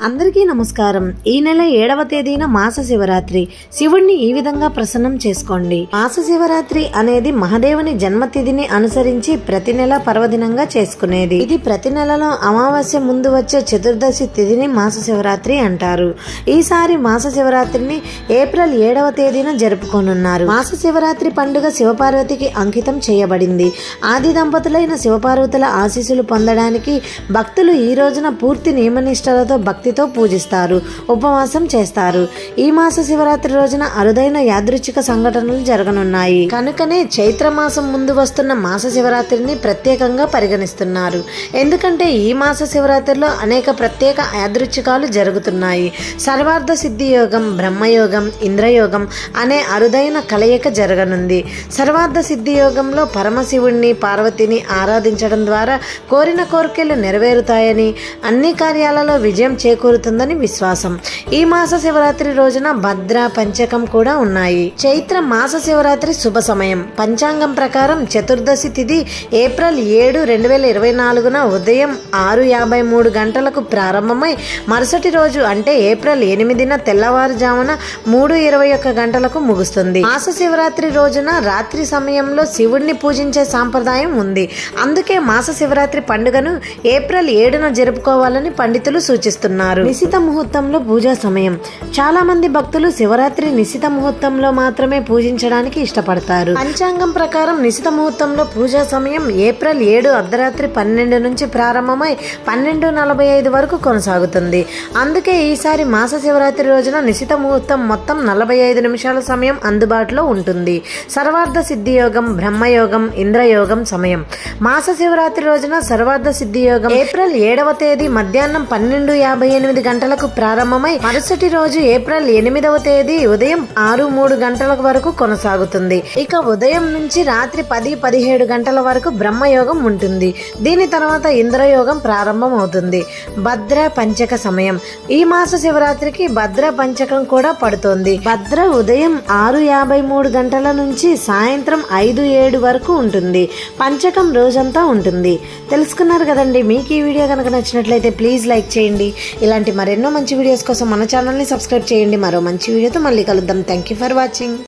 అందరికీ నమస్కారం। ఈ నెల 7వ తేదీన మాస శివరాత్రి। శివుణ్ణి ఈ విధంగా ప్రసన్నం చేసుకోండి। మాస శివరాత్రి అనేది మహాదేవుని జన్మతిథిని అనుసరించి ప్రతి నెల పర్వదినంగా చేసుకునేది। ఇది ప్రతి నెలలో అమావాస్య ముందు వచ్చే చతుర్దశి తిథిని మాస శివరాత్రి అంటారు। ఈసారి మాస శివరాత్రిని ఏప్రిల్ 7వ తేదీన జరుపుకోనున్నారు। మాస శివరాత్రి పండుగ శివపార్వతికి అంకితం చేయబడింది। ఆది దంపతులైన శివపార్వతుల ఆశీస్సులు పొందడానికి భక్తులు ఈ రోజున పూర్తి నియమనిష్టలతో భక్తితో పూజిస్తారు, ఉపవాసం చేస్తారు। ఈ మాస శివరాత్రి రోజున అరుదైన యాదృచ్ఛిక సంఘటనలు జరగనున్నాయి కనుకనే చైత్ర మాసం ముందు వస్తున్న మాస శివరాత్రిని ప్రత్యేకంగా పరిగణిస్తున్నారు। ఎందుకంటే ఈ మాస శివరాత్రిలో అనేక ప్రత్యేక యాదృచ్ఛికాలు జరుగుతున్నాయి। సర్వార్థ సిద్ధి యోగం, బ్రహ్మయోగం, ఇంద్రయోగం అనే అరుదైన కలయిక జరగనుంది। సర్వార్థ సిద్ధి యోగంలో పరమశివుణ్ణి, పార్వతిని ఆరాధించడం ద్వారా కోరిన కోరికలు నెరవేరుతాయని, అన్ని కార్యాలలో విజయం చేకూరుతుందని విశ్వాసం। ఈ మాస శివరాత్రి రోజున భద్ర పంచకం కూడా ఉన్నాయి। చైత్ర మాస శివరాత్రి శుభ సమయం పంచాంగం ప్రకారం చతుర్దశి తిథి ఏప్రిల్ 7, 2024న ఉదయం 6:53 గంటలకు ప్రారంభమై మరుసటి రోజు అంటే ఏప్రిల్ 8న తెల్లవారుజామున 3:21 గంటలకు ముగుస్తుంది। మాస శివరాత్రి రోజున రాత్రి సమయంలో శివుణ్ణి పూజించే సాంప్రదాయం ఉంది। అందుకే మాస శివరాత్రి పండుగను ఏప్రిల్ 7న జరుపుకోవాలని పండితులు సూచిస్తున్నారు। నిశిత ముహూర్తంలో పూజా సమయం చాలా మంది భక్తులు శివరాత్రి నిశిత ముహూర్తంలో మాత్రమే పూజించడానికి ఇష్టపడతారు। పంచాంగం ప్రకారం నిశిత ముహూర్తంలో పూజా సమయం ఏప్రిల్ 7 అర్ధరాత్రి 12 నుంచి ప్రారంభమై 12:45 వరకు కొనసాగుతుంది। అందుకే ఈసారి మాస శివరాత్రి రోజున నిశిత ముహూర్తం మొత్తం 45 నిమిషాల సమయం అందుబాటులో ఉంటుంది। సర్వార్థ సిద్ధి యోగం, బ్రహ్మయోగం, ఇంద్రయోగం సమయం మాస శివరాత్రి రోజున సర్వార్థ సిద్ధి యోగం ఏప్రిల్ 7వ తేదీ మధ్యాహ్నం 12:58 గంటలకు ప్రారంభమై మరుసటి రోజు ఏప్రిల్ 8వ తేదీ ఉదయం 6:03 గంటల వరకు కొనసాగుతుంది। ఇక ఉదయం నుంచి రాత్రి 10:17 గంటల వరకు బ్రహ్మయోగం ఉంటుంది। దీని తర్వాత ఇంద్రయోగం ప్రారంభం అవుతుంది। భద్ర పంచక సమయం ఈ మాస శివరాత్రికి భద్ర పంచకం కూడా పడుతోంది। భద్ర ఉదయం 6:53 గంటల నుంచి సాయంత్రం 5:07 వరకు ఉంటుంది। పంచకం రోజంతా ఉంటుంది। తెలుసుకున్నారు కదండి। మీకు ఈ వీడియో కనుక నచ్చినట్లయితే ప్లీజ్ లైక్ చేయండి। ఇలాంటి మరెన్నో మంచి వీడియోస్ కోసం మన ఛానల్ని సబ్స్క్రైబ్ చేయండి। మరో మంచి వీడియోతో మళ్ళీ కలుద్దాం। Thank you for watching.